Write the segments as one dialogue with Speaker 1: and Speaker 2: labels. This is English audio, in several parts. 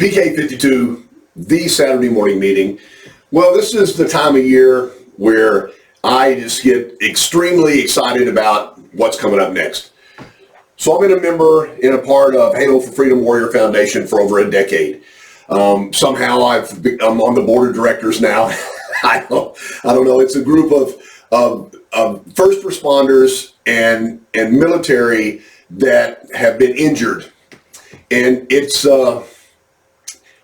Speaker 1: PK52, the Saturday morning meeting. Well, this is the time of year where I just get extremely excited about what's coming up next. So I've been a member and a part of Halo for Freedom Warrior Foundation for over a decade. Somehow I'm on the board of directors now. I don't know. It's a group of first responders and military that have been injured. And it's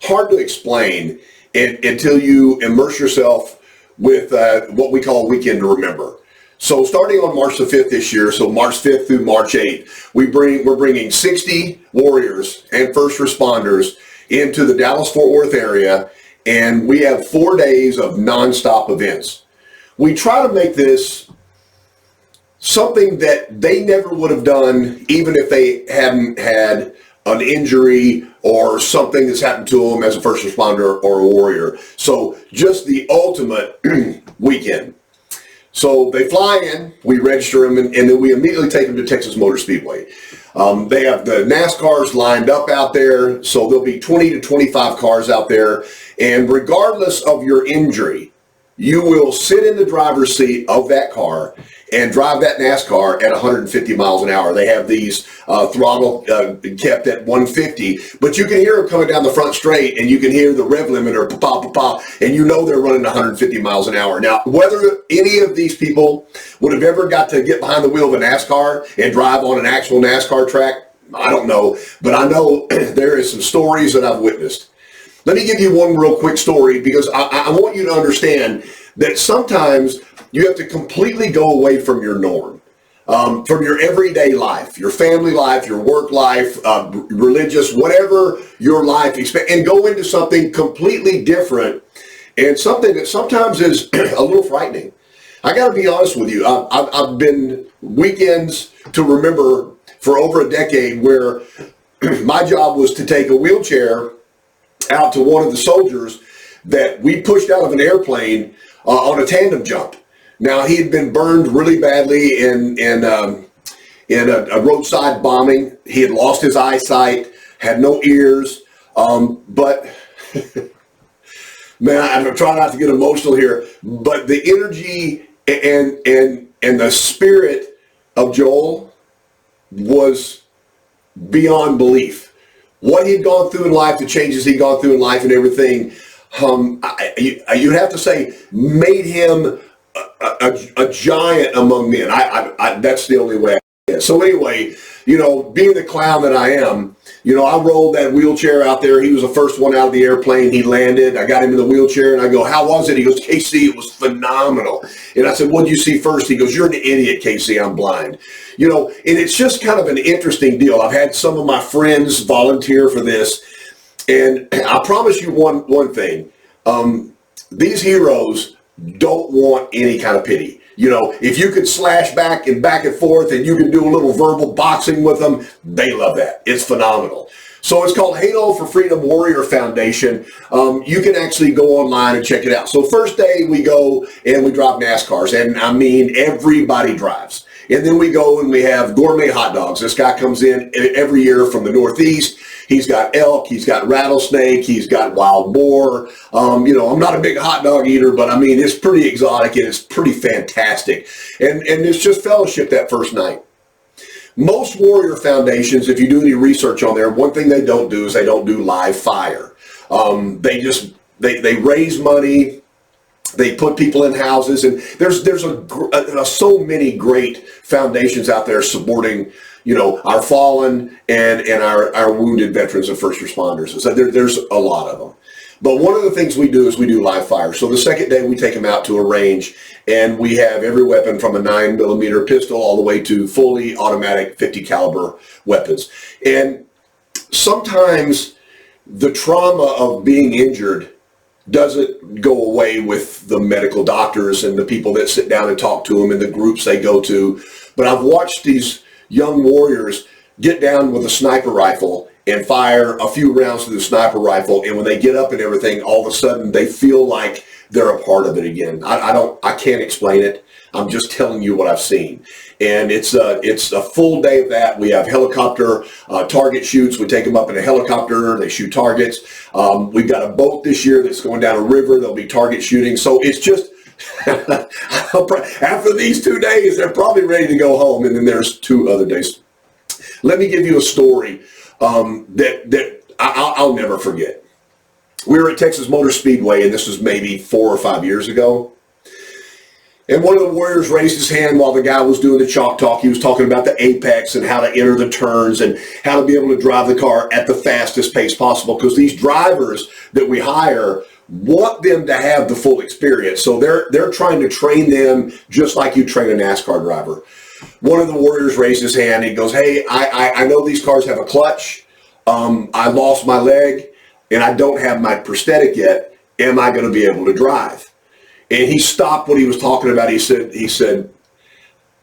Speaker 1: hard to explain until you immerse yourself with what we call Weekend to Remember. So starting on March the 5th this year, so March 5th through March 8th, we're bringing 60 warriors and first responders into the Dallas-Fort Worth area, and we have 4 days of nonstop events. We try to make this something that they never would have done even if they hadn't had an injury or something that's happened to them as a first responder or a warrior. So just the ultimate weekend. So they fly in, we register them, and then we immediately take them to Texas Motor Speedway. They have the NASCARs lined up out there, so there'll be 20 to 25 cars out there. And regardless of your injury, you will sit in the driver's seat of that car and drive that NASCAR at 150 miles an hour. They have these throttle kept at 150, but you can hear them coming down the front straight, and you can hear the rev limiter, pa-pa-pa-pa, and you know they're running 150 miles an hour. Now, whether any of these people would have ever got to get behind the wheel of a NASCAR and drive on an actual NASCAR track, I don't know, but I know there is some stories that I've witnessed. Let me give you one real quick story, because I want you to understand that sometimes you have to completely go away from your norm, from your everyday life, your family life, your work life, religious, whatever your life, and go into something completely different, and something that sometimes is a little frightening. I got to be honest with you. I've been weekends to remember for over a decade where my job was to take a wheelchair out to one of the soldiers that we pushed out of an airplane on a tandem jump. Now, he had been burned really badly in a roadside bombing. He had lost his eyesight, had no ears, but man, I'm trying not to get emotional here, but the energy and the spirit of Joel was beyond belief. What he'd gone through in life, the changes he'd gone through in life and everything, you'd have to say, made him a giant among men. That's the only way. So anyway, being the clown that I am, I rolled that wheelchair out there. He was the first one out of the airplane. He landed. I got him in the wheelchair, and I go, "How was it?" He goes, "KC, it was phenomenal." And I said, "What did you see first?" He goes, "You're an idiot, KC. I'm blind." And it's just kind of an interesting deal. I've had some of my friends volunteer for this, and I promise you one thing. These heroes don't want any kind of pity. If you could slash back and forth and you can do a little verbal boxing with them, they love that. It's phenomenal. So it's called Halo for Freedom Warrior Foundation. You can actually go online and check it out. So first day we go and we drive NASCARs, and I mean everybody drives. And then we go and we have gourmet hot dogs. This guy comes in every year from the Northeast. He's got elk, he's got rattlesnake, he's got wild boar. I'm not a big hot dog eater, but I mean, it's pretty exotic and it's pretty fantastic. And it's just fellowship that first night. Most warrior foundations, if you do any research on there, one thing they don't do is they don't do live fire. They raise money. They put people in houses, and there's so many great foundations out there supporting, our fallen and our wounded veterans and first responders. So there's a lot of them. But one of the things we do is we do live fire. So the second day we take them out to a range, and we have every weapon from a 9mm pistol all the way to fully automatic 50 caliber weapons. And sometimes the trauma of being injured doesn't go away with the medical doctors and the people that sit down and talk to them and the groups they go to. But I've watched these young warriors get down with a sniper rifle and fire a few rounds to the sniper rifle, and when they get up and everything, all of a sudden they feel like they're a part of it again. I can't explain it. I'm just telling you what I've seen. And it's a full day of that. We have helicopter target shoots. We take them up in a helicopter. They shoot targets. We've got a boat this year that's going down a river. There'll be target shooting. So it's just, after these 2 days, they're probably ready to go home. And then there's 2 other days. Let me give you a story that I'll never forget. We were at Texas Motor Speedway, and this was maybe 4 or 5 years ago. And one of the warriors raised his hand while the guy was doing the chalk talk. He was talking about the apex and how to enter the turns and how to be able to drive the car at the fastest pace possible, because these drivers that we hire want them to have the full experience. So they're trying to train them just like you train a NASCAR driver. One of the warriors raised his hand. He goes, "Hey, I know these cars have a clutch. I lost my leg and I don't have my prosthetic yet. Am I going to be able to drive?" And he stopped what he was talking about. He said,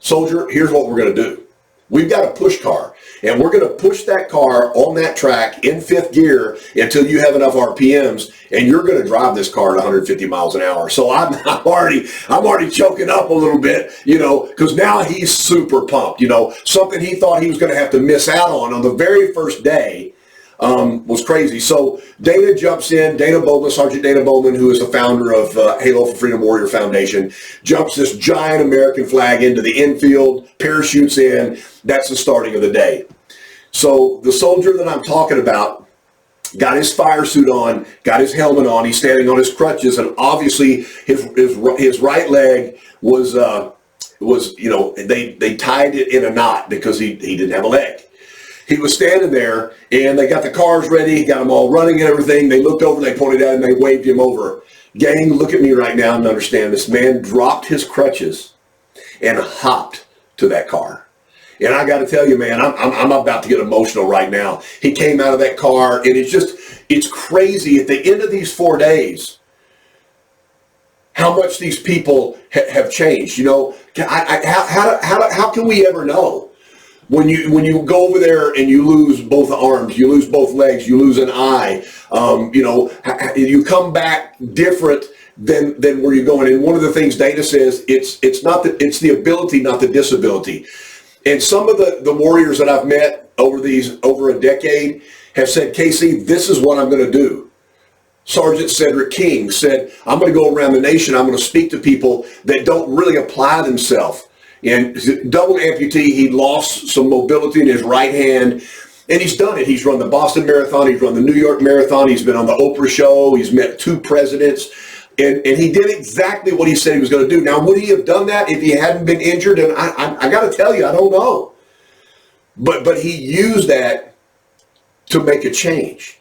Speaker 1: "Soldier, here's what we're going to do. We've got a push car, and we're going to push that car on that track in 5th gear until you have enough RPMs, and you're going to drive this car at 150 miles an hour." So I'm already choking up a little bit, because now he's super pumped. Something he thought he was going to have to miss out on the very first day. Was crazy. So Dana jumps in, Sergeant Dana Bowman, who is the founder of Halo for Freedom Warrior Foundation, jumps this giant American flag into the infield, parachutes in. That's the starting of the day. So the soldier that I'm talking about got his fire suit on, got his helmet on, he's standing on his crutches, and obviously his right leg was they tied it in a knot because he didn't have a leg. He was standing there, and they got the cars ready, got them all running and everything. They looked over, they pointed at him, they waved him over. Gang, look at me right now and understand this man dropped his crutches and hopped to that car. And I got to tell you, man, I'm about to get emotional right now. He came out of that car, and it's crazy at the end of these 4 days how much these people have changed. How can we ever know? When you go over there and you lose both arms, you lose both legs, you lose an eye, you come back different than where you're going. And one of the things Dana says, it's the ability, not the disability. And some of the warriors that I've met over a decade have said, "Casey, this is what I'm going to do." Sergeant Cedric King said, "I'm going to go around the nation. I'm going to speak to people that don't really apply themselves." And double amputee, he lost some mobility in his right hand, and he's done it. He's run the Boston Marathon, he's run the New York Marathon, he's been on the Oprah show, he's met 2 presidents, and he did exactly what he said he was going to do. Now, would he have done that if he hadn't been injured? And I got to tell you, I don't know. But he used that to make a change.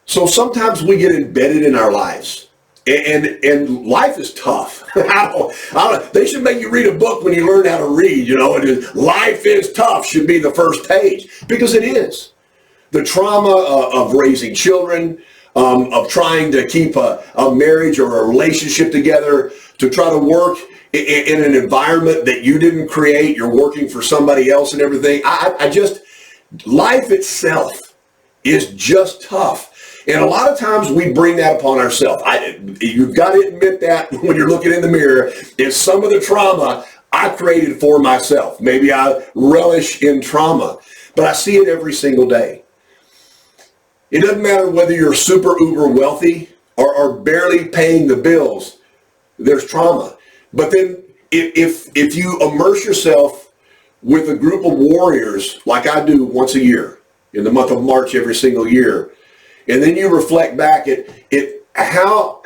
Speaker 1: So sometimes we get embedded in our lives. And life is tough. They should make you read a book when you learn how to read, and life is tough should be the first page, because it is. The trauma of raising children, of trying to keep a marriage or a relationship together, to try to work in an environment that you didn't create, you're working for somebody else and everything. Life itself is just tough. And a lot of times we bring that upon ourselves. You've got to admit that when you're looking in the mirror, is some of the trauma I created for myself. Maybe I relish in trauma, but I see it every single day. It doesn't matter whether you're super uber wealthy or barely paying the bills, there's trauma. But then if you immerse yourself with a group of warriors like I do once a year, in the month of March every single year, and then you reflect back at how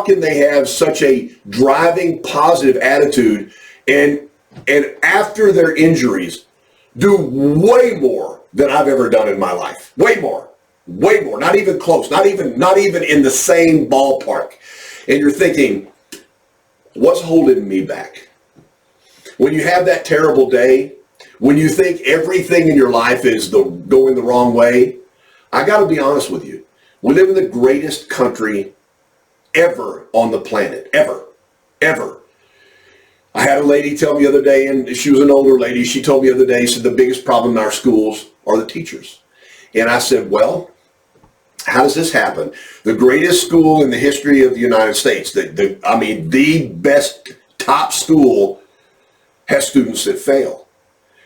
Speaker 1: can they have such a driving, positive attitude and after their injuries do way more than I've ever done in my life. Way more. Not even close. Not even in the same ballpark. And you're thinking, what's holding me back? When you have that terrible day, when you think everything in your life is going the wrong way, I got to be honest with you. We live in the greatest country ever on the planet. Ever. I had a lady tell me the other day, and she was an older lady, she told me the other day, she said, the biggest problem in our schools are the teachers. And I said, well, How does this happen? The greatest school in the history of the United States, the best top school has students that fail.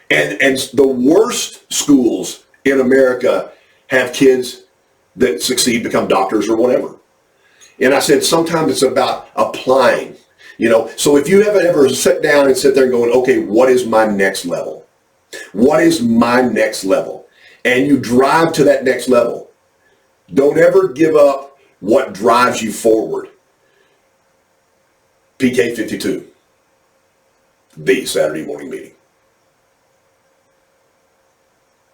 Speaker 1: And the worst schools in America have kids that succeed, become doctors or whatever. And I said, sometimes it's about applying, So if you haven't ever sat down and sit there and going, okay, what is my next level? What is my next level? And you drive to that next level. Don't ever give up what drives you forward. PK 52, the Saturday morning meeting.